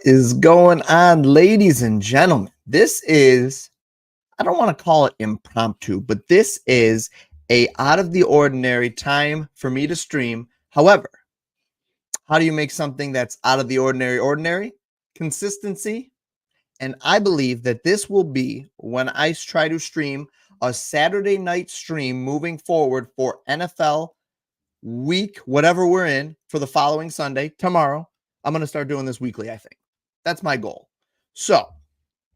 is going on, ladies and gentlemen? This is, I don't want to call it impromptu, but this is a out of the ordinary time for me to stream. However, how do you make something that's out of the ordinary ordinary? Consistency. And I believe that this will be when I try to stream a Saturday night stream moving forward for NFL week, whatever we're in, for the following Sunday, tomorrow. I'm going to start doing this weekly, I think. That's my goal. So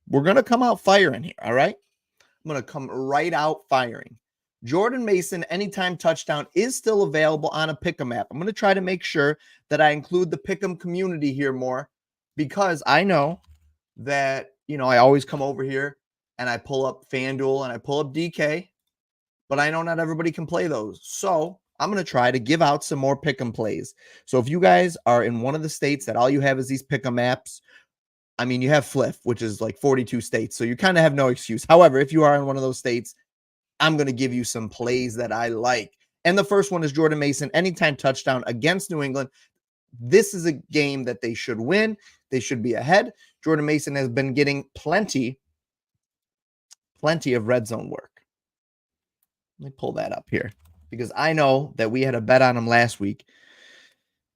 we're going to come out firing here, all right? I'm going to come right out firing. Jordan Mason, anytime touchdown, is still available on a Pick'em app. I'm going to try to make sure that I include the Pick'em community here more, because I know that, I always come over here and I pull up FanDuel and I pull up DK, but I know not everybody can play those. So I'm going to try to give out some more Pick'em plays. So if you guys are in one of the states that all you have is these Pick'em apps, I mean, you have Fliff, which is like 42 states, so you kind of have no excuse. However, if you are in one of those states, I'm going to give you some plays that I like. And the first one is Jordan Mason, anytime touchdown against New England. This is a game that they should win. They should be ahead. Jordan Mason has been getting plenty of red zone work. Let me pull that up here, because I know that we had a bet on him last week.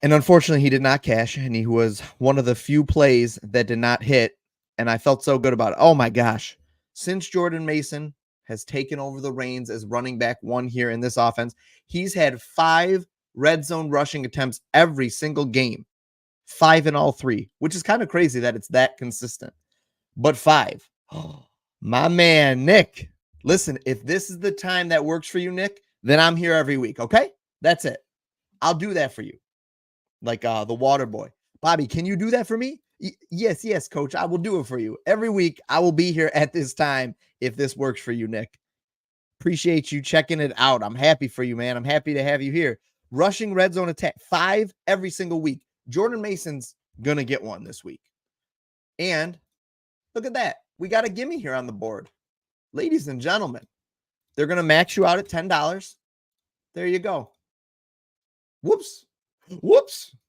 And unfortunately, he did not cash, and he was one of the few plays that did not hit, and I felt so good about it. Oh, my gosh. Since Jordan Mason has taken over the reins as running back one here in this offense, he's had 5 red zone rushing attempts every single game. 5 in all 3, which is kind of crazy that it's that consistent. But 5. Oh, my man, Nick. Listen, if this is the time that works for you, Nick, then I'm here every week, okay? That's it. I'll do that for you. Like the water boy. Bobby, can you do that for me? Yes, coach. I will do it for you. Every week, I will be here at this time if this works for you, Nick. Appreciate you checking it out. I'm happy for you, man. I'm happy to have you here. Rushing red zone attack, 5 every single week. Jordan Mason's going to get one this week. And look at that. We got a gimme here on the board. Ladies and gentlemen, they're going to max you out at $10. There you go. Whoops.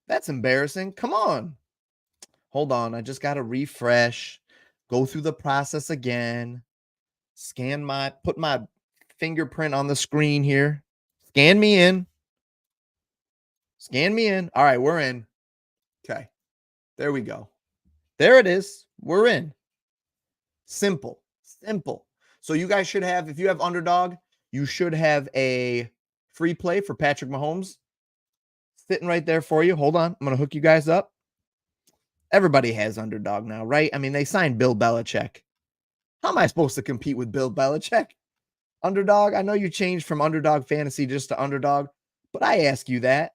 That's embarrassing. Come on. Hold on. I just got to refresh, go through the process again, put my fingerprint on the screen here. Scan me in. All right, we're in. Okay. There we go. There it is. We're in. Simple. So you guys should have, if you have Underdog, you should have a free play for Patrick Mahomes sitting right there for you. Hold on. I'm going to hook you guys up. Everybody has Underdog now, right? I mean, they signed Bill Belichick. How am I supposed to compete with Bill Belichick? Underdog, I know you changed from Underdog Fantasy just to Underdog, but I ask you that.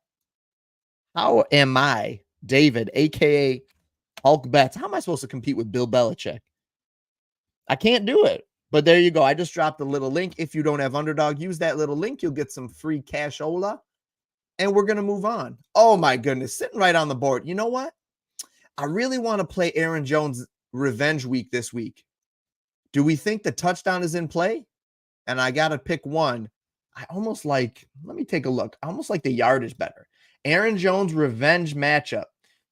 How am I, David, a.k.a. Hulk Betts, how am I supposed to compete with Bill Belichick? I can't do it. But there you go. I just dropped a little link. If you don't have Underdog, use that little link. You'll get some free cashola. And we're going to move on. Oh, my goodness. Sitting right on the board. You know what? I really want to play Aaron Jones revenge week this week. Do we think the touchdown is in play? And I got to pick one. I almost like, let me take a look. I almost like the yardage better. Aaron Jones revenge matchup.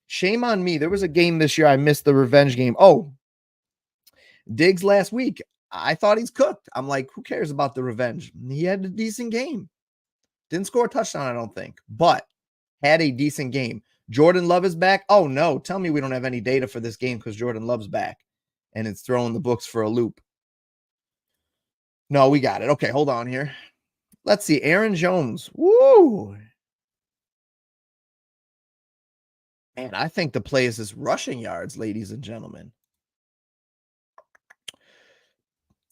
Shame on me. There was a game this year I missed the revenge game. Oh, Diggs last week. I thought he's cooked. I'm like, who cares about the revenge? He had a decent game. Didn't score a touchdown, I don't think, but had a decent game. Jordan Love is back. Oh, no. Tell me we don't have any data for this game because Jordan Love's back and it's throwing the books for a loop. No, we got it. Okay, hold on here. Let's see. Aaron Jones. Woo. Man, I think the play is his rushing yards, ladies and gentlemen.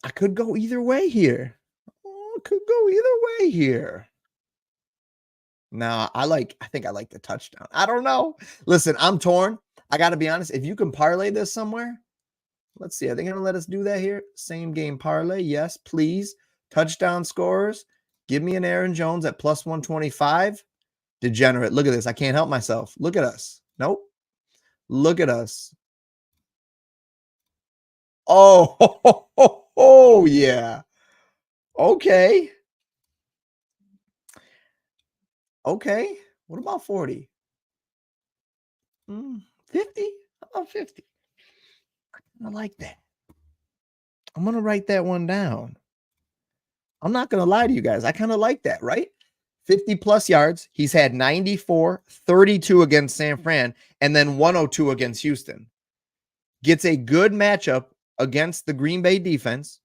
I could go either way here. Nah, I think I like the touchdown. I don't know. Listen, I'm torn. I got to be honest. If you can parlay this somewhere, let's see. Are they going to let us do that here? Same game parlay. Yes, please. Touchdown scorers. Give me an Aaron Jones at plus 125. Degenerate. Look at this. I can't help myself. Look at us. Nope. Look at us. Oh, yeah. Okay. What about 40? 50? How about 50? I like that. I'm going to write that one down. I'm not going to lie to you guys. I kind of like that, right? 50 plus yards. He's had 94, 32 against San Fran, and then 102 against Houston. Gets a good matchup against the Green Bay defense.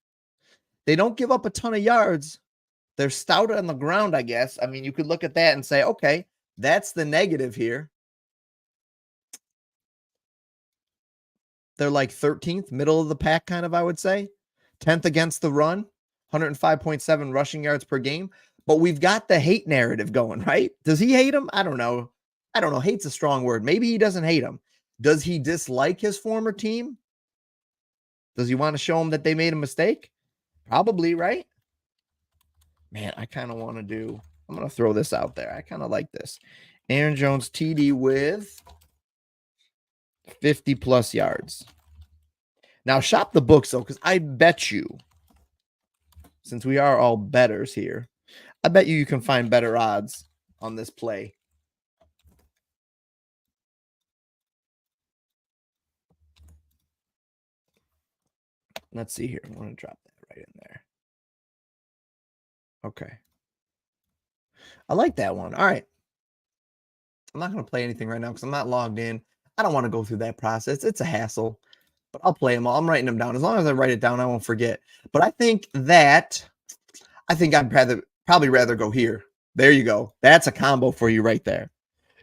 They don't give up a ton of yards. They're stout on the ground, I guess. I mean, you could look at that and say, okay, that's the negative here. They're like 13th, middle of the pack, kind of, I would say. 10th against the run, 105.7 rushing yards per game. But we've got the hate narrative going, right? Does he hate him? I don't know. Hate's a strong word. Maybe he doesn't hate him. Does he dislike his former team? Does he want to show him that they made a mistake? Probably, right? Man, I kind of want to do, I'm going to throw this out there. I kind of like this. Aaron Jones TD with 50 plus yards. Now, shop the books, though, because I bet you, since we are all bettors here, I bet you can find better odds on this play. Let's see here. I want to drop that right in there. Okay. I like that one. All right. I'm not going to play anything right now because I'm not logged in. I don't want to go through that process. It's a hassle, but I'll play them all. I'm writing them down. As long as I write it down, I won't forget. But I think I'd probably rather go here. There you go. That's a combo for you right there.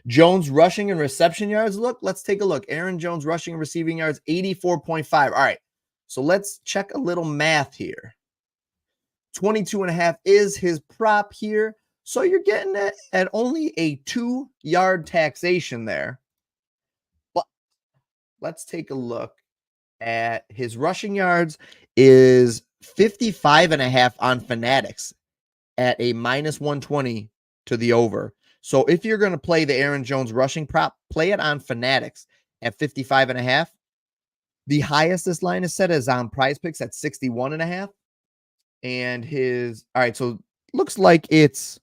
Jones rushing and reception yards. Look, let's take a look. Aaron Jones rushing and receiving yards, 84.5. All right. So let's check a little math here. 22.5 is his prop here. So you're getting it at only a 2-yard taxation there. But let's take a look at his rushing yards is 55.5 on Fanatics at a minus 120 to the over. So if you're going to play the Aaron Jones rushing prop, play it on Fanatics at 55.5. The highest this line is set is on PrizePicks at 61.5. And all right, so looks like it's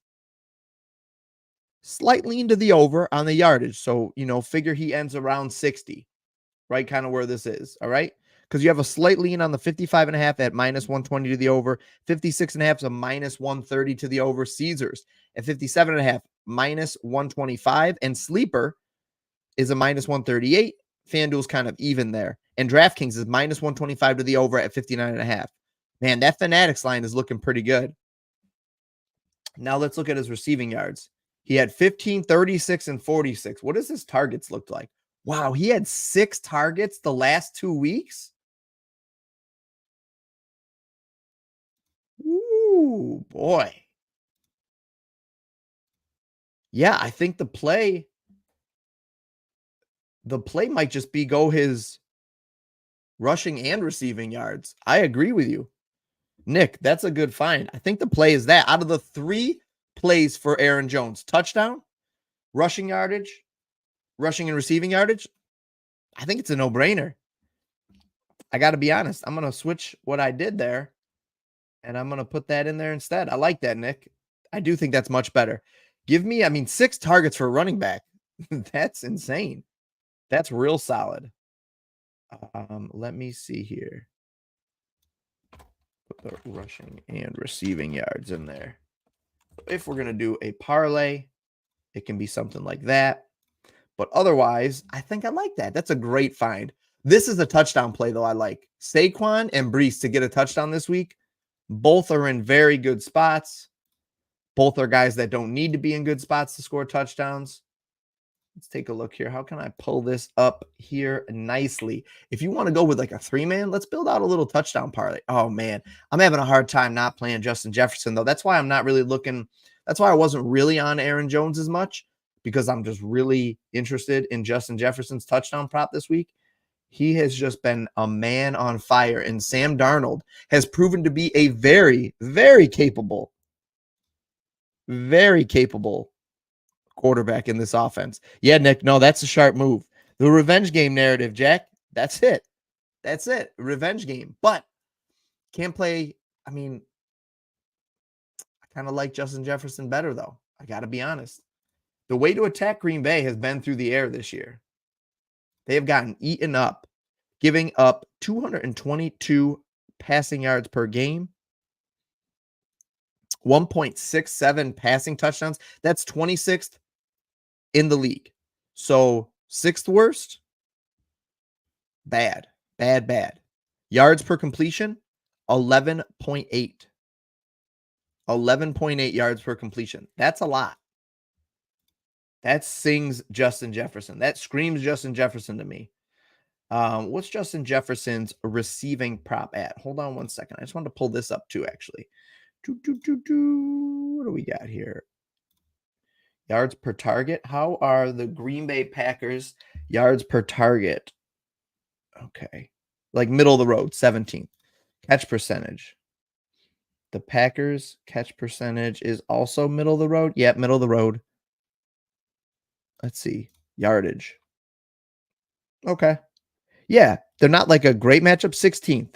slightly into the over on the yardage. So, figure he ends around 60, right? Kind of where this is. All right. Because you have a slight lean on the 55.5 at minus 120 to the over. 56.5 is a minus 130 to the over. Caesars at 57.5, minus 125. And Sleeper is a minus 138. FanDuel's kind of even there. And DraftKings is minus 125 to the over at 59.5. Man, that Fanatics line is looking pretty good. Now let's look at his receiving yards. He had 15, 36, and 46. What does his targets look like? Wow, he had 6 targets the last 2 weeks? Ooh, boy. Yeah, I think the play might just be go his rushing and receiving yards. I agree with you. Nick, that's a good find. I think the play is that. Out of the 3 plays for Aaron Jones, touchdown, rushing yardage, rushing and receiving yardage, I think it's a no-brainer. I got to be honest. I'm going to switch what I did there, and I'm going to put that in there instead. I like that, Nick. I do think that's much better. Give me, 6 targets for a running back. That's insane. That's real solid. Let me see here. Put the rushing and receiving yards in there. If we're going to do a parlay, it can be something like that. But otherwise, I think I like that. That's a great find. This is a touchdown play, though, I like. Saquon and Breece to get a touchdown this week. Both are in very good spots. Both are guys that don't need to be in good spots to score touchdowns. Let's take a look here. How can I pull this up here nicely? If you want to go with like a 3-man, let's build out a little touchdown parlay. Oh, man. I'm having a hard time not playing Justin Jefferson, though. That's why I'm not really looking. That's why I wasn't really on Aaron Jones as much, because I'm just really interested in Justin Jefferson's touchdown prop this week. He has just been a man on fire, and Sam Darnold has proven to be a very, very capable quarterback in this offense. Yeah, Nick, no, that's a sharp move. The revenge game narrative, Jack, that's it. That's it. Revenge game. But can't play. I kind of like Justin Jefferson better, though. I got to be honest. The way to attack Green Bay has been through the air this year. They have gotten eaten up, giving up 222 passing yards per game, 1.67 passing touchdowns. That's 26th in the league. So 6th worst, bad, bad, bad. Yards per completion, 11.8. 11.8 yards per completion. That's a lot. That sings Justin Jefferson. That screams Justin Jefferson to me. What's Justin Jefferson's receiving prop at? Hold on one second. I just wanted to pull this up too, actually. What do we got here? Yards per target. How are the Green Bay Packers yards per target? Okay. Like middle of the road, 17th. Catch percentage. The Packers catch percentage is also middle of the road. Yep, middle of the road. Let's see. Yardage. Okay. Yeah, they're not like a great matchup. 16th.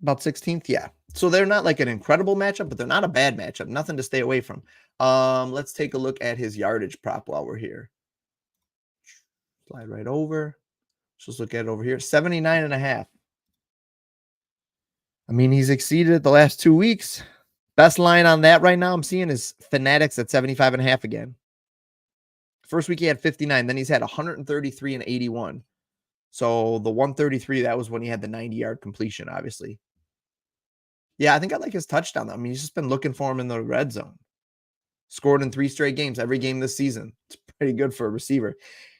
About 16th, yeah. So they're not like an incredible matchup, but they're not a bad matchup. Nothing to stay away from. Let's take a look at his yardage prop while we're here. Slide right over. Let's look at it over here. 79.5. I mean, he's exceeded it the last 2 weeks. Best line on that right now I'm seeing is Fanatics at 75.5 again. First week he had 59. Then he's had 133 and 81. So the 133, that was when he had the 90-yard completion, obviously. Yeah, I think I like his touchdown. I mean, he's just been looking for him in the red zone. Scored in 3 straight games, every game this season. It's pretty good for a receiver.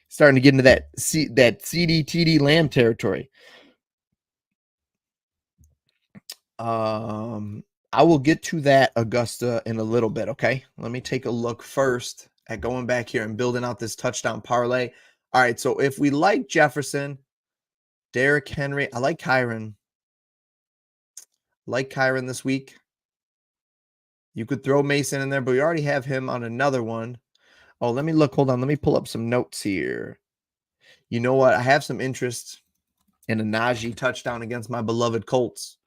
Starting to get into that CD, TD Lamb territory. I will get to that, Augusta, in a little bit, okay? Let me take a look first at going back here and building out this touchdown parlay. All right, so if we like Jefferson, Derrick Henry, I like Kyron. This week. You could throw Mason in there, but we already have him on another one. Oh, let me look. Hold on. Let me pull up some notes here. You know what? I have some interest in a Najee touchdown against my beloved Colts.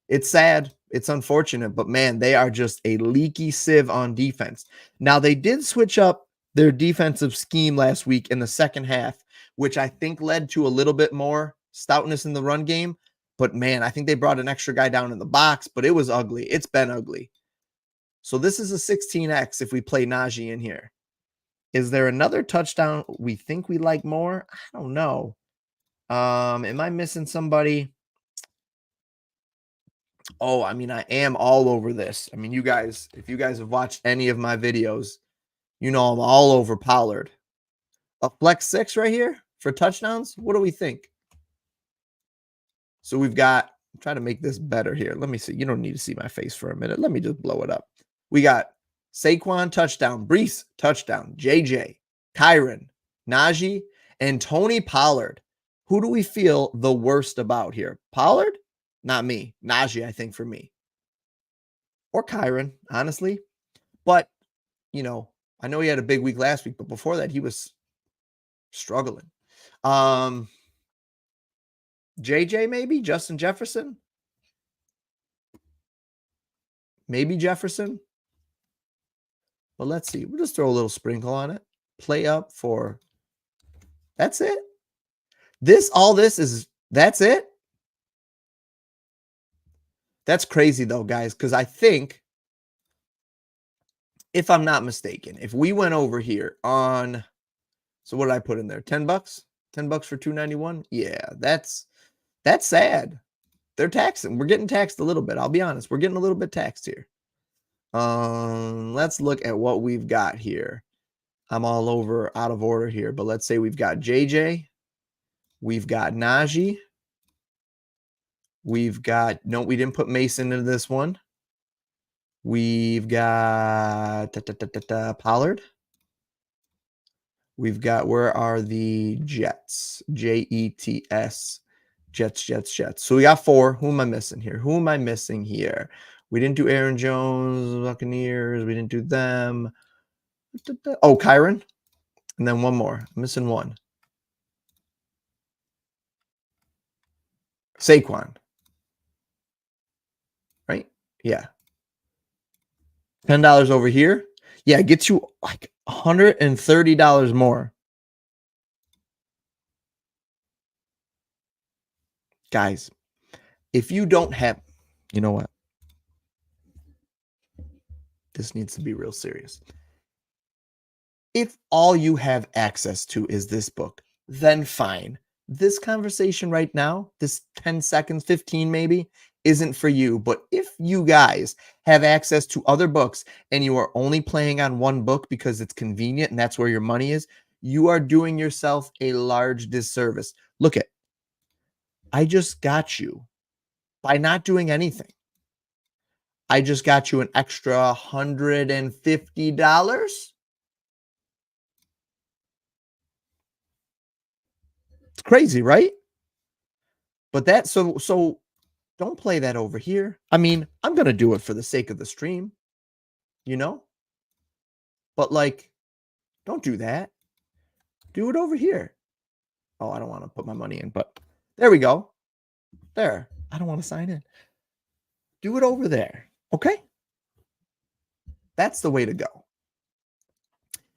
It's sad. It's unfortunate, but man, they are just a leaky sieve on defense. Now, they did switch up their defensive scheme last week in the second half, which I think led to a little bit more stoutness in the run game. But man, I think they brought an extra guy down in the box, but it was ugly. It's been ugly. So this is a 16x if we play Najee in here. Is there another touchdown we think we like more? I don't know. Am I missing somebody? Oh, I mean, I am all over this. I mean, you guys, if you guys have watched any of my videos, you know I'm all over Pollard. A flex 6 right here for touchdowns? What do we think? So we've got, I'm trying to make this better here. Let me see. You don't need to see my face for a minute. Let me just blow it up. We got Saquon touchdown, Brees touchdown, JJ, Kyron, Najee, and Tony Pollard. Who do we feel the worst about here? Pollard? Not me. Najee, I think, for me. Or Kyron, honestly. But, you know, I know he had a big week last week, but before that, he was struggling. JJ, maybe? Justin Jefferson? Maybe Jefferson? But let's see. We'll just throw a little sprinkle on it. Play up for... That's it. That's it. That's crazy though, guys, because I think, if I'm not mistaken, if we went over here on, so what did I put in there? $10? $10 for 291? Yeah, that's sad. They're taxing. We're getting taxed a little bit. I'll be honest. We're getting a little bit taxed here. Let's look at what we've got here. I'm all over out of order here, but let's say we've got JJ. We've got Najee. We've got, no, we didn't put Mason into this one. We've got Pollard. We've got, where are the Jets? Jets. Jets. So we got 4. Who am I missing here? We didn't do Aaron Jones, Buccaneers. We didn't do them. Oh, Kyron. And then one more. I'm missing one. Saquon. Right? Yeah. $10 over here. Yeah, it gets you like $130 more. Guys, if you don't have, you know what? This needs to be real serious. If all you have access to is this book, then fine. This conversation right now, this 10 seconds, 15 maybe, isn't for you. But if you guys have access to other books and you are only playing on one book because it's convenient and that's where your money is, you are doing yourself a large disservice. Look at, I just got you by not doing anything. I just got you an extra $150. It's crazy, right? But that so don't play that over here. I mean, I'm going to do it for the sake of the stream, you know? But like don't do that. Do it over here. Oh, I don't want to put my money in, but there we go. There. I don't want to sign in. Do it over there. Okay? That's the way to go.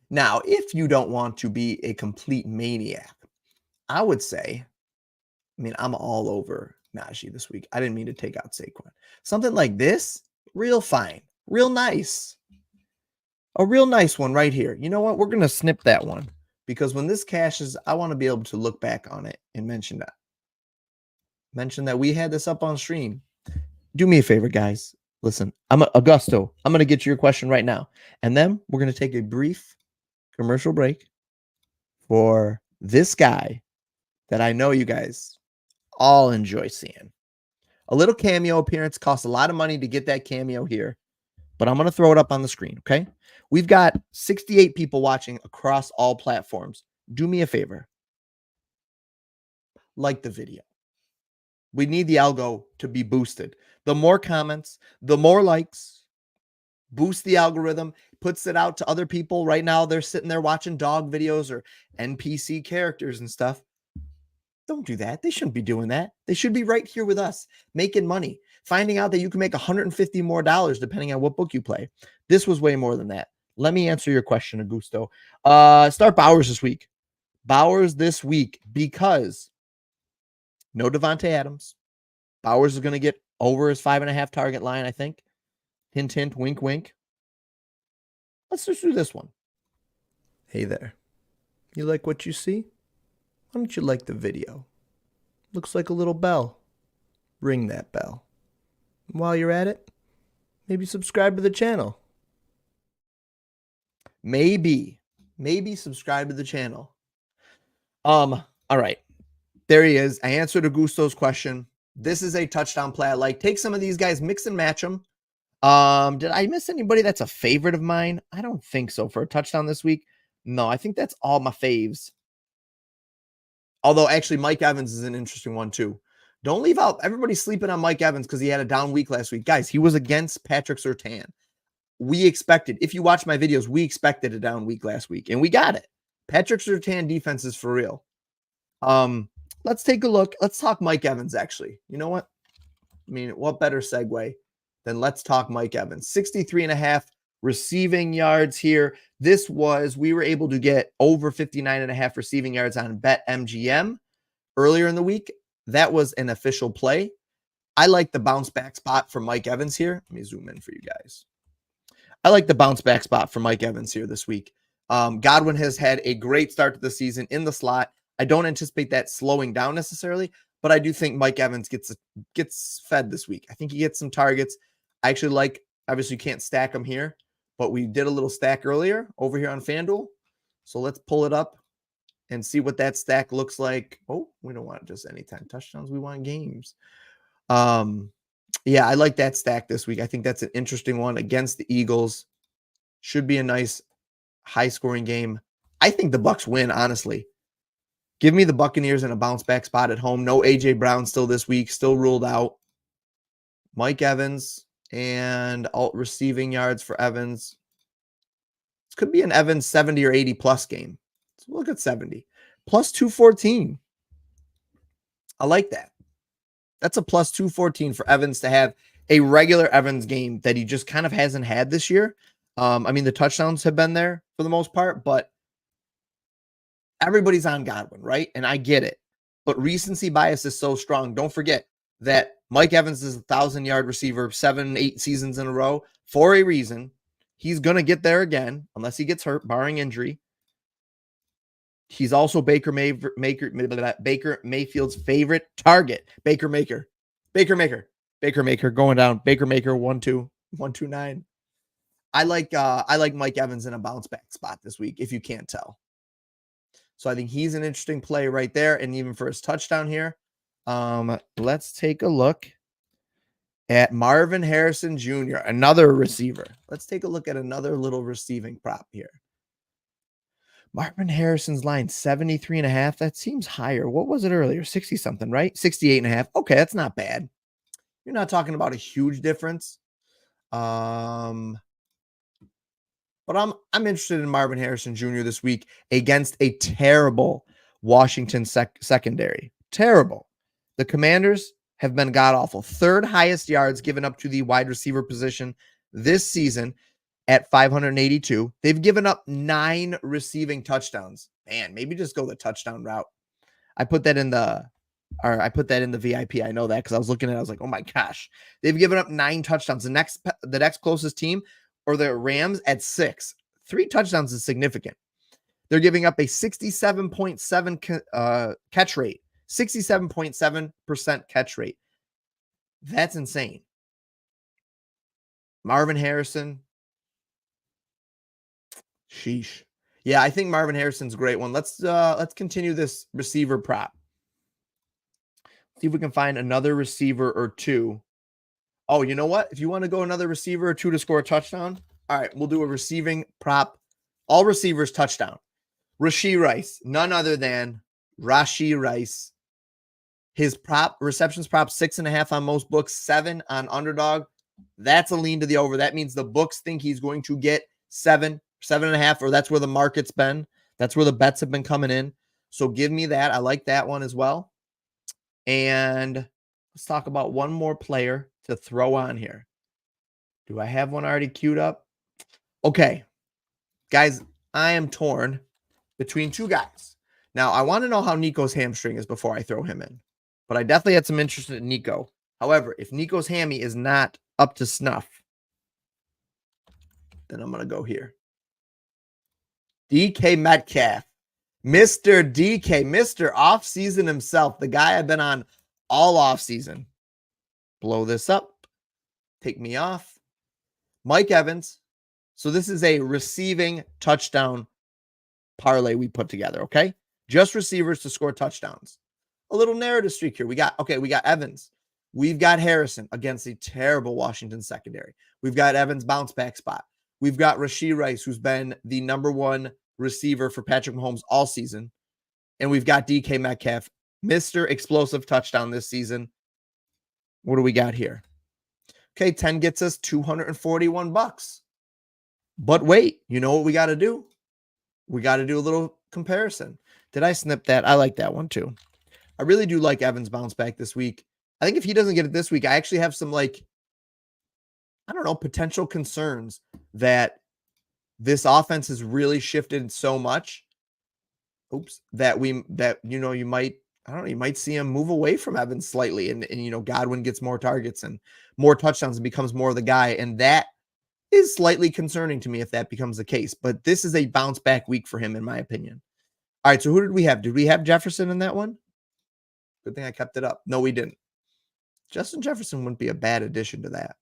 Now, if you don't want to be a complete maniac, I would say, I mean, I'm all over Najee this week. I didn't mean to take out Saquon. Something like this, real fine, real nice. A real nice one right here. You know what? We're going to snip that one because when this cashes, I want to be able to look back on it and mention that. Mention that we had this up on stream. Do me a favor, guys. Listen, Augusto. I'm going to get to your question right now. And then we're going to take a brief commercial break for this guy that I know you guys all enjoy seeing. A little cameo appearance costs a lot of money to get that cameo here, but I'm going to throw it up on the screen, okay? We've got 68 people watching across all platforms. Do me a favor. Like the video. We need the algo to be boosted. The more comments, the more likes, boost the algorithm, puts it out to other people. Right now, they're sitting there watching dog videos or NPC characters and stuff. Don't do that. They shouldn't be doing that. They should be right here with us, making money, finding out that you can make $150 more depending on what book you play. This was way more than that. Let me answer your question, Augusto. Start Bowers this week. Bowers this week because no Devontae Adams. Bowers is going to get over his 5.5 target line, I think. Hint, hint, wink, wink. Let's just do this one. Hey there. You like what you see? Why don't you like the video? Looks like a little bell. Ring that bell. And while you're at it, maybe subscribe to the channel. Maybe subscribe to the channel. All right. There he is. I answered Augusto's question. This is a touchdown play I like. Take some of these guys, mix and match them. Did I miss anybody that's a favorite of mine? I don't think so. For a touchdown this week? No, I think that's all my faves. Although, actually, Mike Evans is an interesting one, too. Don't leave out. Everybody's sleeping on Mike Evans because he had a down week last week. Guys, he was against Patrick Surtain. We expected, if you watch my videos, we expected a down week last week, and we got it. Patrick Surtain defense is for real. Let's take a look. Let's talk Mike Evans, actually. You know what? I mean, what better segue than let's talk Mike Evans. 63.5 receiving yards here. We were able to get over 59.5 receiving yards on BetMGM earlier in the week. That was an official play. I like the bounce back spot for Mike Evans here. Let me zoom in for you guys. I like the bounce back spot for Mike Evans here this week. Godwin has had a great start to the season in the slot. I don't anticipate that slowing down necessarily, but I do think Mike Evans gets fed this week. I think he gets some targets. I actually like, obviously you can't stack them here, but we did a little stack earlier over here on FanDuel. So let's pull it up and see what that stack looks like. Oh, we don't want just anytime touchdowns. We want games. Yeah, I like that stack this week. I think that's an interesting one against the Eagles. Should be a nice high-scoring game. I think the Bucs win, honestly. Give me the Buccaneers in a bounce-back spot at home. No A.J. Brown still this week. Still ruled out. Mike Evans and alt receiving yards for Evans. This could be an Evans 70 or 80-plus game. So look at 70. Plus 214. I like that. That's a plus 214 for Evans to have a regular Evans game that he just kind of hasn't had this year. I mean, the touchdowns have been there for the most part, but everybody's on Godwin, right? And I get it. but recency bias is so strong. Don't forget that Mike Evans is a 1,000-yard receiver 7, 8 seasons in a row for a reason. He's going to get there again unless he gets hurt, barring injury. He's also Baker Mayfield's favorite target. Baker Maker going down. Baker Maker 129. I like Mike Evans in a bounce back spot this week, if you can't tell. So I think he's an interesting play right there. And even for his touchdown here, let's take a look at Marvin Harrison Jr., another receiver. Let's take a look at another little receiving prop here. Marvin Harrison's line, 73.5. That seems higher. What was it earlier? 60 something, right? 68.5. Okay, that's not bad. You're not talking about a huge difference. But I'm interested in Marvin Harrison Jr. this week against a terrible Washington secondary. Terrible. The Commanders have been god-awful. Third highest yards given up to the wide receiver position this season at 582. They've given up 9 receiving touchdowns. Man, maybe just go the touchdown route. I put that in the VIP. I know that because I was looking at it. I was like, oh my gosh. They've given up 9 touchdowns. The next closest team or the Rams at 6. 3 touchdowns is significant. They're giving up a 67.7 catch rate. 67.7% catch rate. That's insane. Marvin Harrison. Sheesh. Yeah, I think Marvin Harrison's a great one. Let's continue this receiver prop. See if we can find another receiver or two. Oh, you know what? If you want to go another receiver or two to score a touchdown, all right, we'll do a receiving prop. All receivers touchdown. Rashee Rice, none other than Rashee Rice. His receptions prop 6.5 on most books, 7 on underdog. That's a lean to the over. That means the books think he's going to get 7, 7.5, or that's where the market's been. That's where the bets have been coming in. So give me that. I like that one as well. And let's talk about one more player to throw on here. Do I have one already queued up? Okay. Guys, I am torn between 2 guys. Now, I want to know how Nico's hamstring is before I throw him in. But I definitely had some interest in Nico. However, if Nico's hammy is not up to snuff, then I'm going to go here. DK Metcalf. Mr. DK, Mr. Offseason himself, the guy I've been on all offseason. Blow this up. Take me off. Mike Evans. So this is a receiving touchdown parlay we put together, okay? Just receivers to score touchdowns. A little narrative streak here. We got Evans. We've got Harrison against a terrible Washington secondary. We've got Evans' bounce back spot. We've got Rashee Rice, who's been the #1 receiver for Patrick Mahomes all season. And we've got DK Metcalf, Mr. Explosive Touchdown this season. What do we got here? Okay, 10 gets us $241. But wait, you know what we got to do? We got to do a little comparison. Did I snip that? I like that one too. I really do like Evans' bounce back this week. I think if he doesn't get it this week, I actually have some potential concerns that this offense has really shifted so much. You might see him move away from Evans slightly and Godwin gets more targets and more touchdowns and becomes more of the guy. And that is slightly concerning to me if that becomes the case. But this is a bounce back week for him, in my opinion. All right, so who did we have? Did we have Jefferson in that one? Good thing I kept it up. No, we didn't. Justin Jefferson wouldn't be a bad addition to that.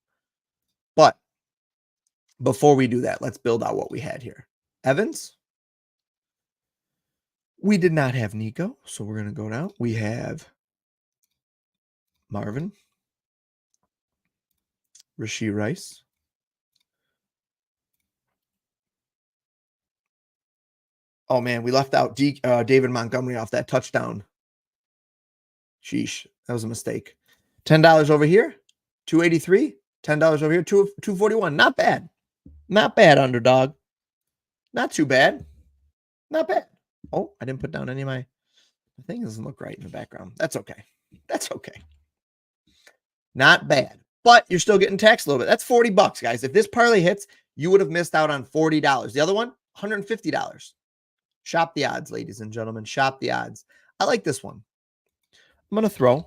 But before we do that, let's build out what we had here. Evans. We did not have Nico, so we're going to go down. We have Marvin. Rashee Rice. Oh, man, we left out David Montgomery off that touchdown. Sheesh, that was a mistake. $10 over here, 283. $10 over here, 241. Not bad. Not bad, underdog. Not too bad. Not bad. Oh, I didn't put down any of my thing. Doesn't look right in the background. That's okay. That's okay. Not bad. But you're still getting taxed a little bit. That's $40, guys. If this parlay hits, you would have missed out on $40. The other one, $150. Shop the odds, ladies and gentlemen. Shop the odds. I like this one. I'm going to throw.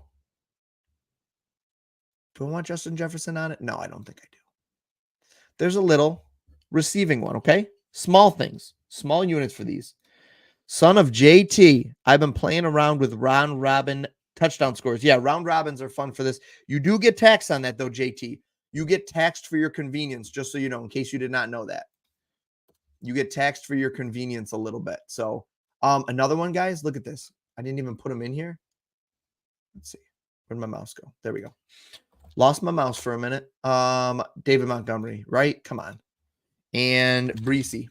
Do I want Justin Jefferson on it? No, I don't think I do. There's a little receiving one, okay? Small things, small units for these. Son of JT. I've been playing around with round robin touchdown scores. Yeah, round robins are fun for this. You do get taxed on that, though, JT. You get taxed for your convenience, just so you know, in case you did not know that. You get taxed for your convenience a little bit. So, another one, guys, look at this. I didn't even put them in here. Let's see. Where'd my mouse go? There we go. Lost my mouse for a minute. David Montgomery, right? Come on. And Breesy.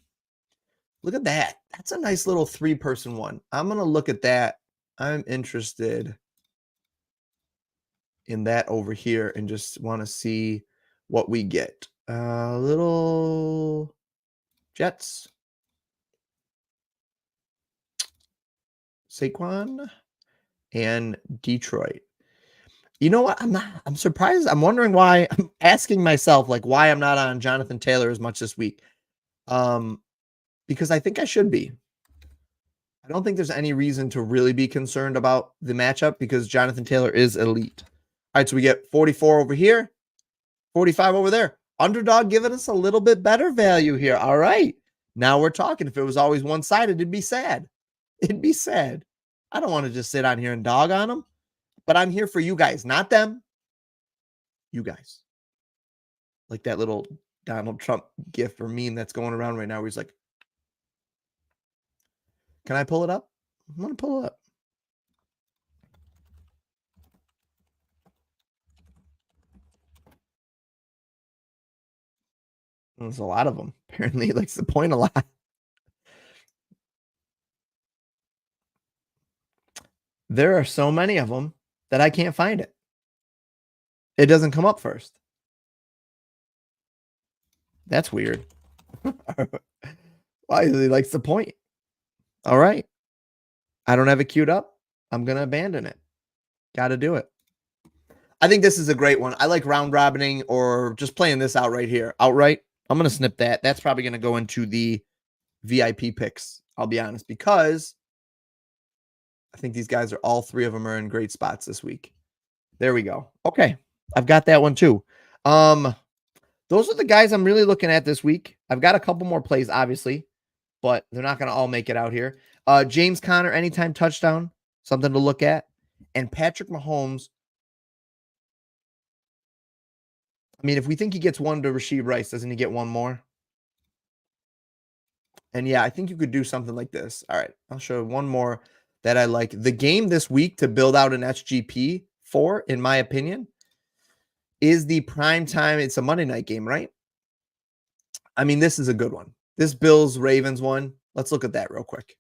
Look at that. That's a nice little 3-person one. I'm going to look at that. I'm interested in that over here and just want to see what we get. Little Jets. Saquon and Detroit. You know what? I'm surprised. I'm wondering why. I'm asking myself, like, why I'm not on Jonathan Taylor as much this week. Because I think I should be. I don't think there's any reason to really be concerned about the matchup because Jonathan Taylor is elite. All right, so we get 44 over here, 45 over there. Underdog giving us a little bit better value here. All right. Now we're talking. If it was always one-sided, it'd be sad. It'd be sad. I don't want to just sit on here and dog on them, but I'm here for you guys, not them. You guys. Like that little Donald Trump gif or meme that's going around right now where he's like, can I pull it up? I'm going to pull it up. There's a lot of them. Apparently, he likes to point a lot. There are so many of them that I can't find it. It doesn't come up first. That's weird. Why? He likes to point. All right. I don't have it queued up. I'm going to abandon it. Got to do it. I think this is a great one. I like round robining or just playing this out right here. Outright. I'm going to snip that. That's probably going to go into the VIP picks. I'll be honest, because I think these guys are all 3 of them are in great spots this week. There we go. Okay. I've got that one too. Those are the guys I'm really looking at this week. I've got a couple more plays, obviously, but they're not going to all make it out here. James Conner, anytime touchdown, something to look at. And Patrick Mahomes. I mean, if we think he gets one to Rashee Rice, doesn't he get one more? And yeah, I think you could do something like this. All right, I'll show one more that I like. The game this week to build out an SGP for, in my opinion, is the prime time. It's a Monday night game, right? I mean, this is a good one. This Bills-Ravens one. Let's look at that real quick.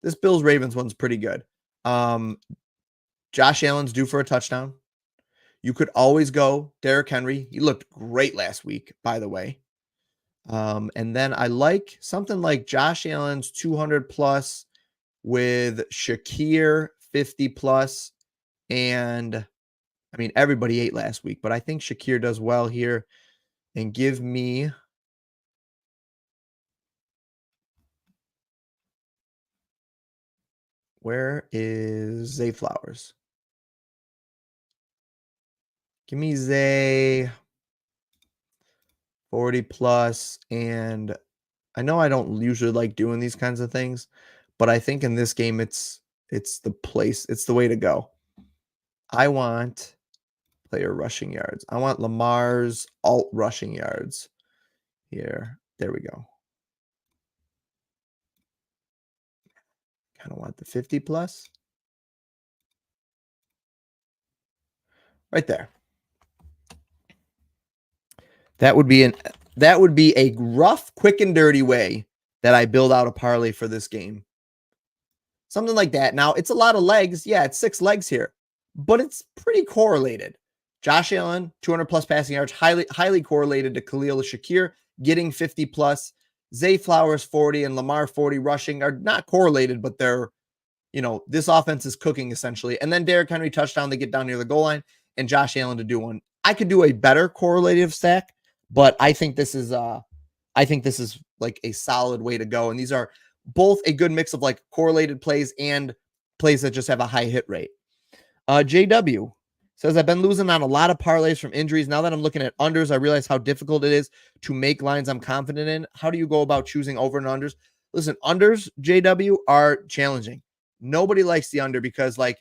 This Bills-Ravens one's pretty good. Josh Allen's due for a touchdown. You could always go Derrick Henry. He looked great last week, by the way. And then I like something like Josh Allen's 200 plus with Shakir 50 plus. And I mean, everybody ate last week, but I think Shakir does well here. And give me where is Zay Flowers? Give me Zay 40 plus. And I know I don't usually like doing these kinds of things, but I think in this game, it's the place. It's the way to go. I want player rushing yards. I want Lamar's alt rushing yards here. There we go. Kind of want the 50 plus. Right there. That would be a rough, quick and dirty way that I build out a parlay for this game. Something like that. Now, it's a lot of legs. Yeah, it's 6 legs here, but it's pretty correlated. Josh Allen, 200 plus passing yards, highly correlated to Khalil Shakir getting 50 plus. Zay Flowers 40 and Lamar 40 rushing are not correlated, but they're, this offense is cooking essentially. And then Derrick Henry touchdown, they get down near the goal line, and Josh Allen to do one. I could do a better correlative stack, but I think this is like a solid way to go. And these are both a good mix of like correlated plays and plays that just have a high hit rate. JW says, I've been losing on a lot of parlays from injuries. Now that I'm looking at unders, I realize how difficult it is to make lines I'm confident in. How do you go about choosing over and unders? Listen, unders, JW, are challenging. Nobody likes the under because, like,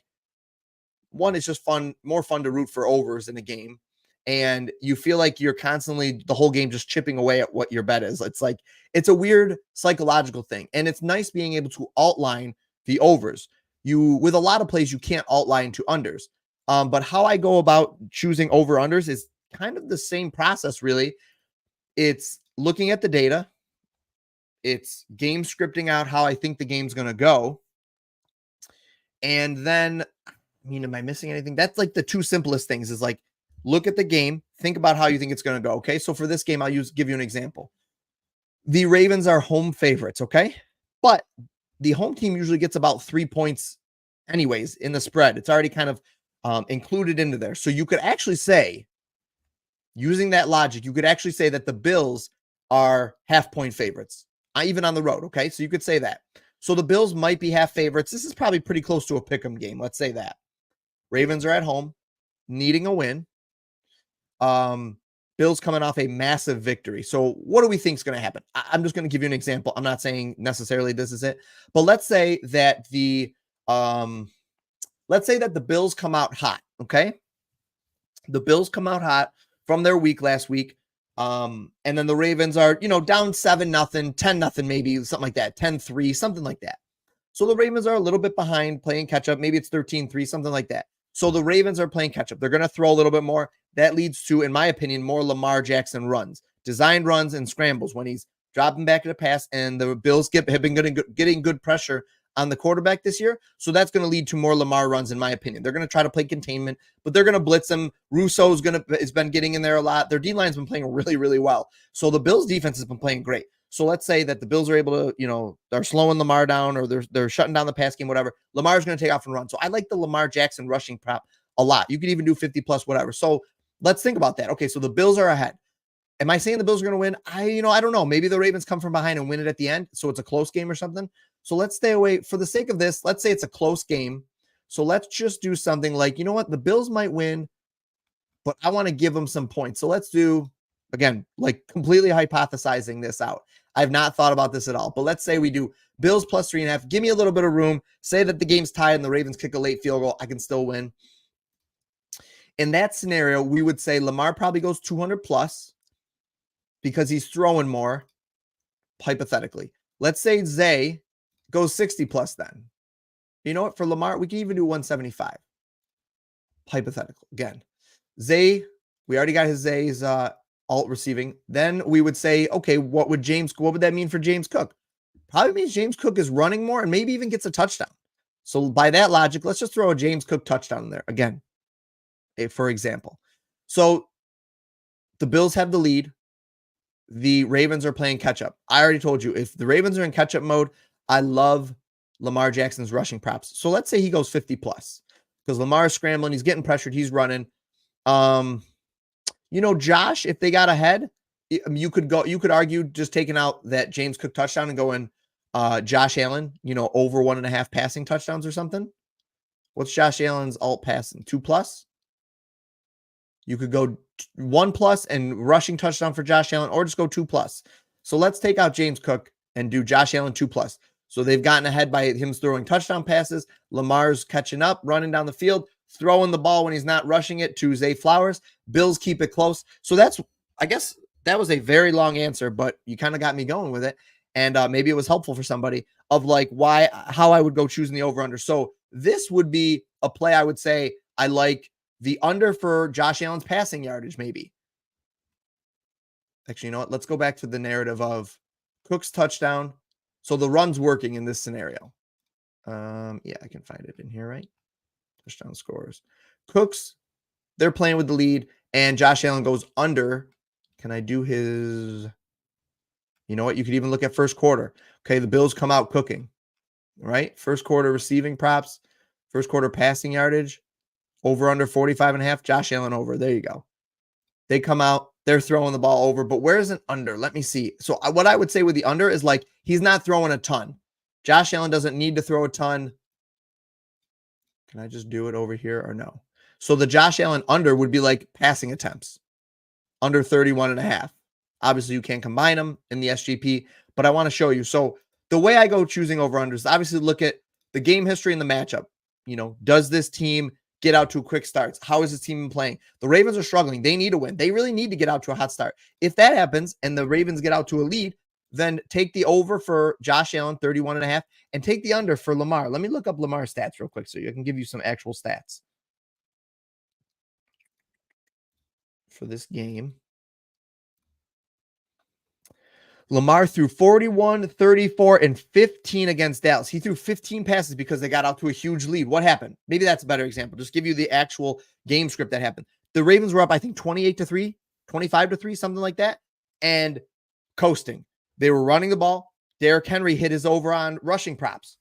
one, it's just fun, more fun to root for overs in a game. And you feel like you're constantly the whole game just chipping away at what your bet is. It's like, it's a weird psychological thing. And it's nice being able to outline the overs. With a lot of plays, you can't outline to unders. But how I go about choosing over unders is kind of the same process, really. It's looking at the data. It's game scripting out how I think the game's going to go. And then, am I missing anything? That's like the two simplest things is like, look at the game, think about how you think it's going to go. Okay. So for this game, give you an example. The Ravens are home favorites. Okay. But the home team usually gets about 3 points anyways in the spread. It's already kind of included into there. So you could actually say, using that logic, you could actually say that the Bills are half-point favorites, even on the road. Okay. So you could say that. So the Bills might be half favorites. This is probably pretty close to a pick'em game. Let's say that. Ravens are at home, needing a win. Bills coming off a massive victory. So what do we think is going to happen? I'm just going to give you an example. I'm not saying necessarily this is it, but let's say that the Bills come out hot. Okay. The Bills come out hot from their week last week. And then the Ravens are, down 7-0, 10-0, maybe something like that, 10-3, something like that. So the Ravens are a little bit behind playing catch up. Maybe it's 13-3, something like that. So the Ravens are playing catch up. They're going to throw a little bit more. That leads to, in my opinion, more Lamar Jackson runs, designed runs and scrambles when he's dropping back at a pass. And the Bills have been getting good pressure on the quarterback this year. So that's going to lead to more Lamar runs, in my opinion. They're going to try to play containment, but they're going to blitz him. Has been getting in there a lot. Their D-line's been playing really, really well. So the Bills defense has been playing great. So let's say that the Bills are able to, they're slowing Lamar down or they're shutting down the pass game, whatever. Lamar's going to take off and run. So I like the Lamar Jackson rushing prop a lot. You could even do 50 plus, whatever. So let's think about that. Okay. So the Bills are ahead. Am I saying the Bills are going to win? I don't know. Maybe the Ravens come from behind and win it at the end. So it's a close game or something. So let's stay away for the sake of this. Let's say it's a close game. So let's just do something like, the Bills might win, but I want to give them some points. So let's do, again, like completely hypothesizing this out. I've not thought about this at all, but let's say we do Bills plus 3.5. Give me a little bit of room. Say that the game's tied and the Ravens kick a late field goal. I can still win. In that scenario, we would say Lamar probably goes 200 plus because he's throwing more, hypothetically. Let's say Zay goes 60 plus then. You know what? For Lamar, we can even do 175. Hypothetical. Again, Zay, we already got his Zay's alt receiving. Then we would say, okay, what would that mean for James Cook? Probably means James Cook is running more and maybe even gets a touchdown. So by that logic, let's just throw a James Cook touchdown in there again, for example. So the Bills have the lead. The Ravens are playing catch up. I already told you, if the Ravens are in catch up mode, I love Lamar Jackson's rushing props. So let's say he goes 50 plus because Lamar is scrambling. He's getting pressured. He's running. Josh, if they got ahead, you could argue just taking out that James Cook touchdown and going Josh Allen, over 1.5 passing touchdowns or something. What's Josh Allen's alt passing? 2 plus? You could go 1 plus and rushing touchdown for Josh Allen, or just go 2 plus. So let's take out James Cook and do Josh Allen 2 plus. So they've gotten ahead by him throwing touchdown passes. Lamar's catching up, running down the field, throwing the ball when he's not rushing it to Zay Flowers. Bills keep it close. So I guess that was a very long answer, but you kind of got me going with it. And maybe it was helpful for somebody of like how I would go choosing the over under. So this would be a play I would say I like the under for Josh Allen's passing yardage, maybe. Actually, you know what? Let's go back to the narrative of Cook's touchdown. So the run's working in this scenario. Yeah, I can find it in here, right? Touchdown scores. Cooks, they're playing with the lead, and Josh Allen goes under. Can I do his... You know what? You could even look at first quarter. Okay, the Bills come out cooking, right? First quarter receiving props, first quarter passing yardage, over under 45.5. Josh Allen over. There you go. They come out, they're throwing the ball over, but where's an under? Let me see. So what I would say with the under is like he's not throwing a ton. Josh Allen doesn't need to throw a ton. Can I just do it over here or no? So the Josh Allen under would be like passing attempts, under 31.5. Obviously, you can't combine them in the SGP, but I want to show you. So the way I go choosing over-unders, obviously look at the game history and the matchup. Does this team get out to quick starts? How is this team playing? The Ravens are struggling. They need to win. They really need to get out to a hot start. If that happens and the Ravens get out to a lead, then take the over for Josh Allen, 31.5, and take the under for Lamar. Let me look up Lamar's stats real quick so I can give you some actual stats for this game. Lamar threw 41, 34, and 15 against Dallas. He threw 15 passes because they got out to a huge lead. What happened? Maybe that's a better example. Just give you the actual game script that happened. The Ravens were up, I think, 28-3, 25-3, something like that, and coasting. They were running the ball. Derrick Henry hit his over on rushing props.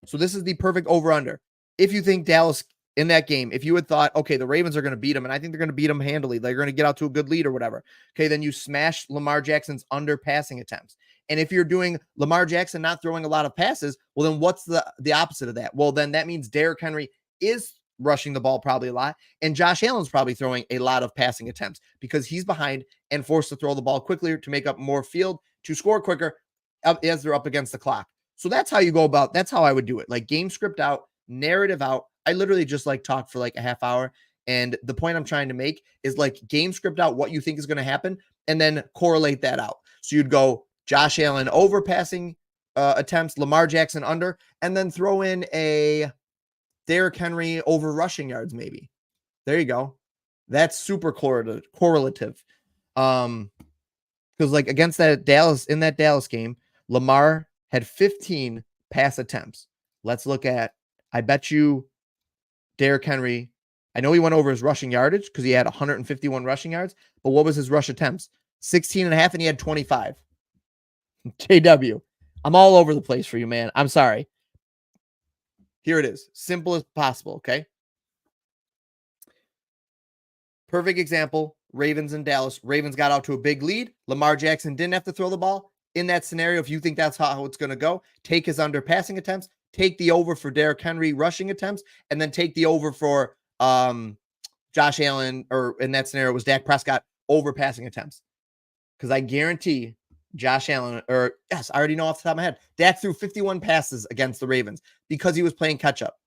So this is the perfect over-under. If you think Dallas in that game, if you had thought, okay, the Ravens are going to beat them, and I think they're going to beat them handily, they're going to get out to a good lead or whatever, okay, then you smash Lamar Jackson's under passing attempts. And if you're doing Lamar Jackson not throwing a lot of passes, well, then what's the opposite of that? Well, then that means Derrick Henry is rushing the ball probably a lot, and Josh Allen's probably throwing a lot of passing attempts because he's behind and forced to throw the ball quickly to make up more field to score quicker as they're up against the clock. So that's how you go about, that's how I would do it. Like game script out, narrative out. I literally just like talk for like a half hour. And the point I'm trying to make is like game script out what you think is going to happen and then correlate that out. So you'd go Josh Allen over passing attempts, Lamar Jackson under, and then throw in a Derrick Henry over rushing yards maybe. There you go. That's super correlative. Because like against that Dallas game, Lamar had 15 pass attempts. Let's look at, I bet you Derrick Henry, I know he went over his rushing yardage because he had 151 rushing yards, but what was his rush attempts? 16.5, and he had 25. JW, I'm all over the place for you, man. I'm sorry. Here it is. Simple as possible, okay? Perfect example, Ravens and Dallas. Ravens got out to a big lead. Lamar Jackson didn't have to throw the ball. In that scenario, if you think that's how it's going to go, take his under passing attempts, take the over for Derrick Henry rushing attempts, and then take the over for Josh Allen, or in that scenario, it was Dak Prescott over passing attempts. Because I guarantee Josh Allen, or yes, I already know off the top of my head, Dak threw 51 passes against the Ravens because he was playing catch up.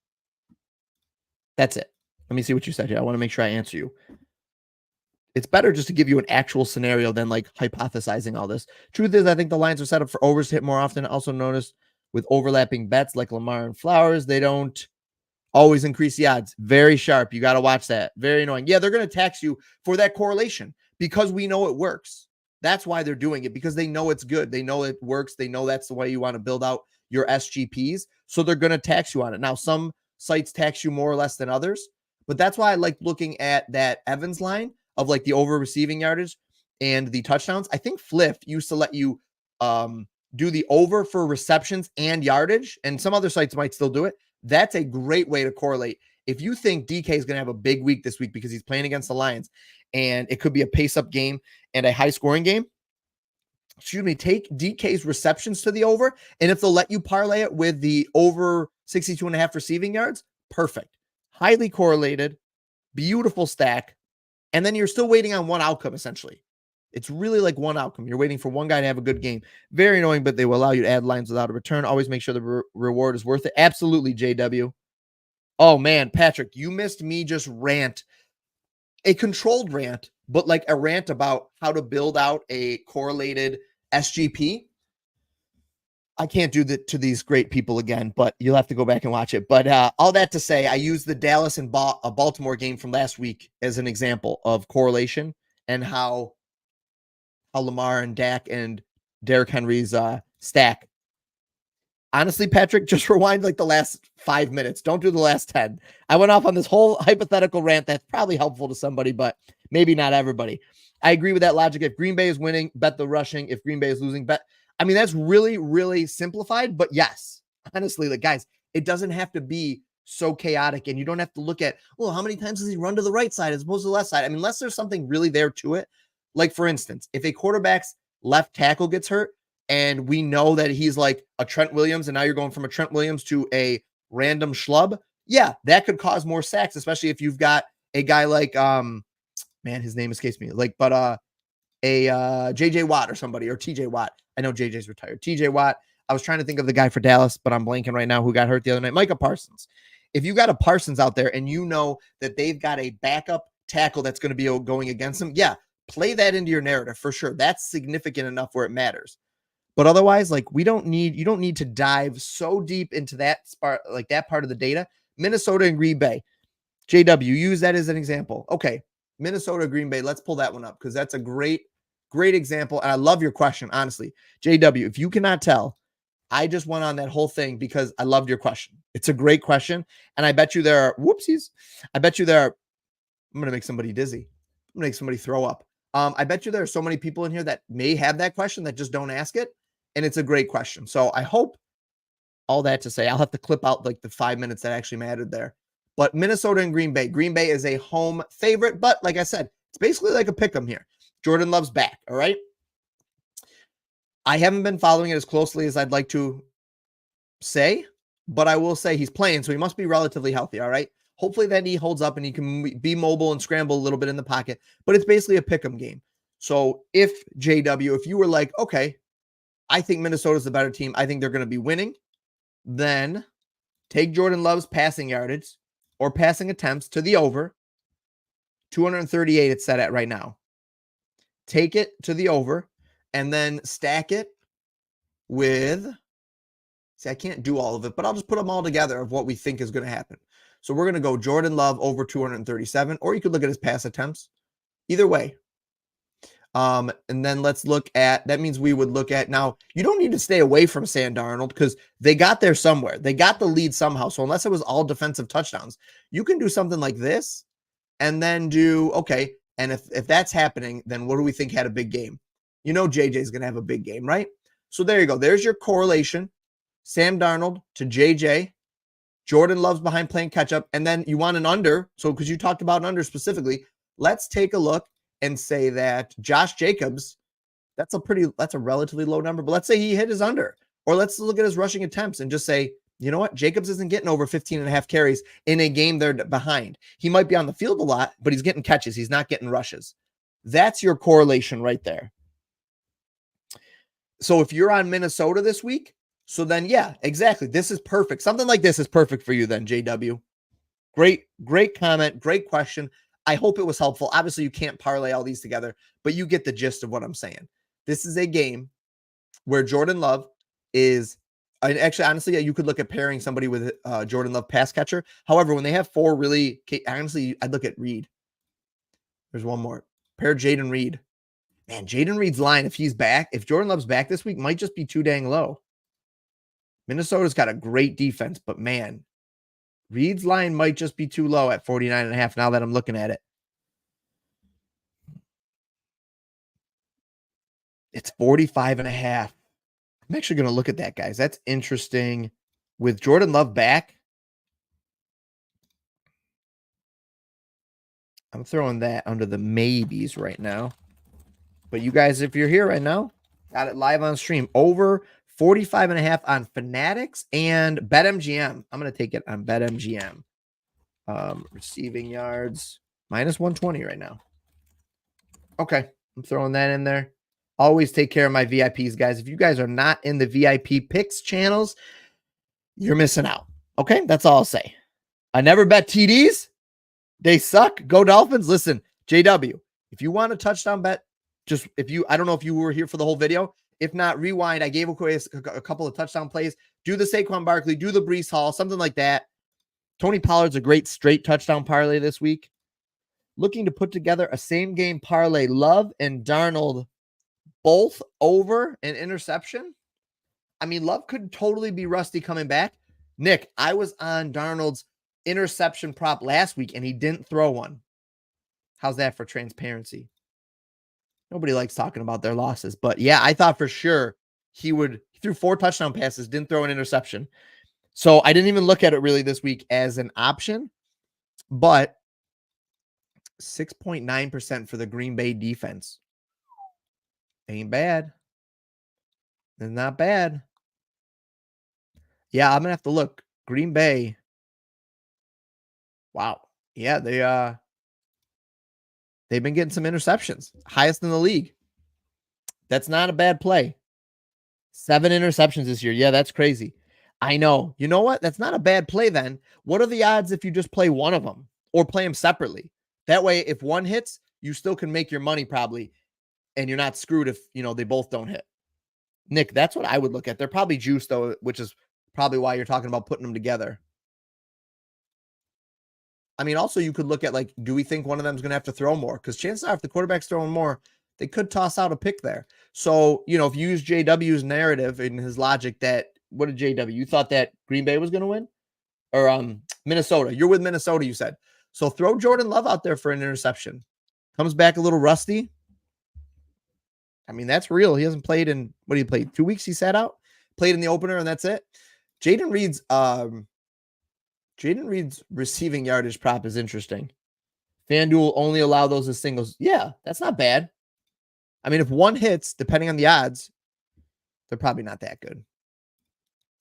That's it. Let me see what you said here. I want to make sure I answer you. It's better just to give you an actual scenario than like hypothesizing all this. Truth is, I think the lines are set up for overs to hit more often. Also noticed with overlapping bets like Lamar and Flowers, they don't always increase the odds. Very sharp. You got to watch that. Very annoying. Yeah, they're going to tax you for that correlation because we know it works. That's why they're doing it, because they know it's good. They know it works. They know that's the way you want to build out your SGPs. So they're going to tax you on it. Now, some sites tax you more or less than others, but that's why I like looking at that Evans line of like the over receiving yardage and the touchdowns. I think Fliff used to let you do the over for receptions and yardage, and some other sites might still do it. That's a great way to correlate. If you think DK is going to have a big week this week because he's playing against the Lions and it could be a pace-up game and a high-scoring game, take DK's receptions to the over, and if they'll let you parlay it with the over 62.5 receiving yards, perfect. Highly correlated, beautiful stack. And then you're still waiting on one outcome, essentially. It's really like one outcome. You're waiting for one guy to have a good game. Very annoying, but they will allow you to add lines without a return. Always make sure the reward is worth it. Absolutely, JW. Oh, man, Patrick, you missed me just rant. A controlled rant, but like a rant about how to build out a correlated SGP. I can't do that to these great people again, but you'll have to go back and watch it. But all that to say, I used the Dallas and Baltimore game from last week as an example of correlation and how Lamar and Dak and Derrick Henry's stack. Honestly, Patrick, just rewind like the last 5 minutes. Don't do the last 10. I went off on this whole hypothetical rant that's probably helpful to somebody, but maybe not everybody. I agree with that logic. If Green Bay is winning, bet the rushing. If Green Bay is losing, bet. I mean, that's really, really simplified, but yes, honestly, like guys, it doesn't have to be so chaotic, and you don't have to look at, well, how many times does he run to the right side as opposed to the left side? I mean, unless there's something really there to it. Like for instance, if a quarterback's left tackle gets hurt and we know that he's like a Trent Williams, and now you're going from a Trent Williams to a random schlub, yeah, that could cause more sacks, especially if you've got a guy like man, his name escapes me. Like, but JJ Watt or somebody, or TJ Watt. I know JJ's retired. TJ Watt. I was trying to think of the guy for Dallas, but I'm blanking right now who got hurt the other night. Micah Parsons. If you got a Parsons out there and you know that they've got a backup tackle that's going to be going against them, yeah, play that into your narrative for sure. That's significant enough where it matters. But otherwise, like you don't need to dive so deep into that part, like that part of the data. Minnesota and Green Bay. JW, use that as an example. Okay, Minnesota, Green Bay. Let's pull that one up because that's a great example. And I love your question, honestly. JW, if you cannot tell, I just went on that whole thing because I loved your question. It's a great question. And I bet you there are, whoopsies. I bet you there are, I'm going to make somebody dizzy. I'm going to make somebody throw up. I bet you there are so many people in here that may have that question that just don't ask it. And it's a great question. So I hope, all that to say, I'll have to clip out like the 5 minutes that actually mattered there. But Minnesota and Green Bay. Green Bay is a home favorite, but like I said, it's basically like a pick 'em here. Jordan Love's back, all right? I haven't been following it as closely as I'd like to say, but I will say he's playing, so he must be relatively healthy, all right? Hopefully that knee holds up and he can be mobile and scramble a little bit in the pocket, but it's basically a pick 'em game. So if JW, if you were like, okay, I think Minnesota's the better team, I think they're going to be winning, then take Jordan Love's passing yardage or passing attempts to the over. 238 it's set at right now. Take it to the over and then stack it with, see, I can't do all of it, but I'll just put them all together of what we think is going to happen. So we're going to go Jordan Love over 237, or you could look at his pass attempts. Either way. And then let's look at, that means we would look at, now you don't need to stay away from Sam Darnold because they got there somewhere. They got the lead somehow. So unless it was all defensive touchdowns, you can do something like this and then do, okay, and if that's happening, then what do we think had a big game? You know JJ's going to have a big game, right? So there you go. There's your correlation. Sam Darnold to JJ. Jordan Love's behind playing catch up. And then you want an under. So because you talked about an under specifically, let's take a look and say that Josh Jacobs, that's a relatively low number, but let's say he hit his under, or let's look at his rushing attempts and just say, you know what? Jacobs isn't getting over 15 and a half carries in a game they're behind. He might be on the field a lot, but he's getting catches. He's not getting rushes. That's your correlation right there. So if you're on Minnesota this week, so then, yeah, exactly. This is perfect. Something like this is perfect for you then, JW. Great comment. Great question. I hope it was helpful. Obviously, you can't parlay all these together, but you get the gist of what I'm saying. This is a game where Jordan Love is, and actually, honestly, yeah, you could look at pairing somebody with Jordan Love pass catcher. However, when they have four really, honestly, I'd look at Reed. There's one more. Pair Jaden Reed. Man, Jaden Reed's line, if he's back, if Jordan Love's back this week, might just be too dang low. Minnesota's got a great defense, but man, Reed's line might just be too low at 49.5 now that I'm looking at it. It's 45.5. I'm actually going to look at that, guys. That's interesting. With Jordan Love back, I'm throwing that under the maybes right now. But you guys, if you're here right now, got it live on stream. Over 45.5 on Fanatics and BetMGM. I'm going to take it on BetMGM. Receiving yards, minus 120 right now. Okay, I'm throwing that in there. Always take care of my VIPs, guys. If you guys are not in the VIP picks channels, you're missing out. Okay, that's all I'll say. I never bet TDs. They suck. Go Dolphins. Listen, JW, if you want a touchdown bet, I don't know if you were here for the whole video. If not, rewind. I gave away a couple of touchdown plays. Do the Saquon Barkley, do the Breece Hall, something like that. Tony Pollard's a great straight touchdown parlay this week. Looking to put together a same game parlay. Love and Darnold both over an interception. I mean, Love could totally be rusty coming back. Nick, I was on Darnold's interception prop last week and he didn't throw one. How's that for transparency? Nobody likes talking about their losses, but yeah, I thought for sure he threw 4 touchdown passes, didn't throw an interception. So I didn't even look at it really this week as an option, but 6.9% for the Green Bay defense. Ain't bad. It's not bad. Yeah, I'm going to have to look. Green Bay. Wow. Yeah, they've been getting some interceptions. Highest in the league. That's not a bad play. 7 interceptions this year. Yeah, that's crazy. I know. You know what? That's not a bad play then. What are the odds if you just play one of them or play them separately? That way, if one hits, you still can make your money probably, and you're not screwed if, they both don't hit. Nick, that's what I would look at. They're probably juiced though, which is probably why you're talking about putting them together. I mean, also you could look at like, do we think one of them is going to have to throw more? Because chances are, if the quarterback's throwing more, they could toss out a pick there. So, if you use JW's narrative and his logic that, what did JW? You thought that Green Bay was going to win? Or Minnesota. You're with Minnesota, you said. So throw Jordan Love out there for an interception. Comes back a little rusty. I mean, that's real. He hasn't played in, what did he play? 2 weeks he sat out? Played in the opener, and that's it. Jaden Reed's receiving yardage prop is interesting. FanDuel only allow those as singles. Yeah, that's not bad. I mean, if one hits, depending on the odds, they're probably not that good.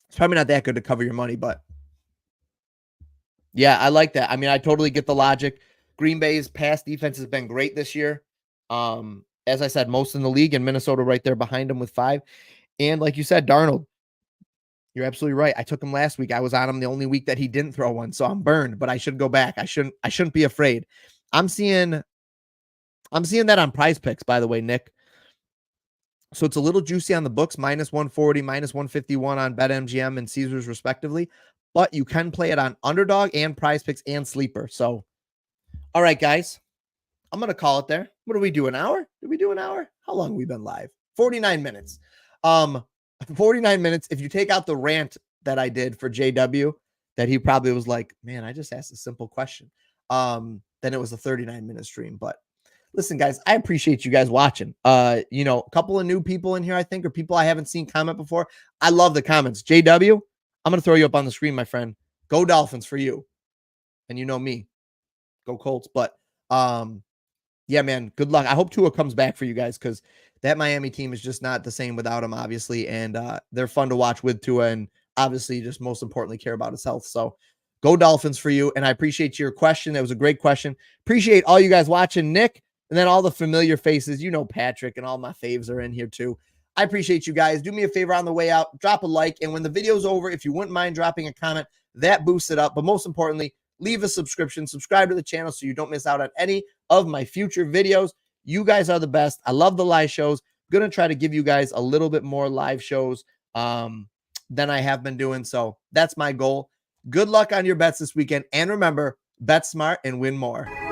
It's probably not that good to cover your money, but yeah, I like that. I mean, I totally get the logic. Green Bay's pass defense has been great this year. As I said, most in the league, and Minnesota right there behind them with 5. And like you said, Darnold, you're absolutely right. I took him last week. I was on him the only week that he didn't throw one, so I'm burned, but I should go back. I shouldn't be afraid. I'm seeing that on PrizePicks, by the way, Nick. So it's a little juicy on the books, -140, -151 on BetMGM and Caesars respectively, but you can play it on Underdog and PrizePicks and Sleeper. So, all right, guys, I'm going to call it there. What do we do, an hour? Did we do an hour? How long have we been live? 49 minutes. 49 minutes. If you take out the rant that I did for JW, that he probably was like, man, I just asked a simple question. Then it was a 39-minute stream. But listen, guys, I appreciate you guys watching. A couple of new people in here, I think, or people I haven't seen comment before. I love the comments. JW, I'm going to throw you up on the screen, my friend. Go Dolphins for you. And you know me. Go Colts. But yeah, man, good luck. I hope Tua comes back for you guys, because that Miami team is just not the same without him, obviously. And they're fun to watch with Tua, and obviously just most importantly care about his health. So go Dolphins for you. And I appreciate your question. That was a great question. Appreciate all you guys watching, Nick, and then all the familiar faces. Patrick and all my faves are in here too. I appreciate you guys. Do me a favor on the way out. Drop a like. And when the video's over, if you wouldn't mind dropping a comment, that boosts it up. But most importantly, leave a subscription. Subscribe to the channel so you don't miss out on any of my future videos. You guys are the best. I love the live shows. I'm going to try to give you guys a little bit more live shows than I have been doing. So that's my goal. Good luck on your bets this weekend. And remember, bet smart and win more.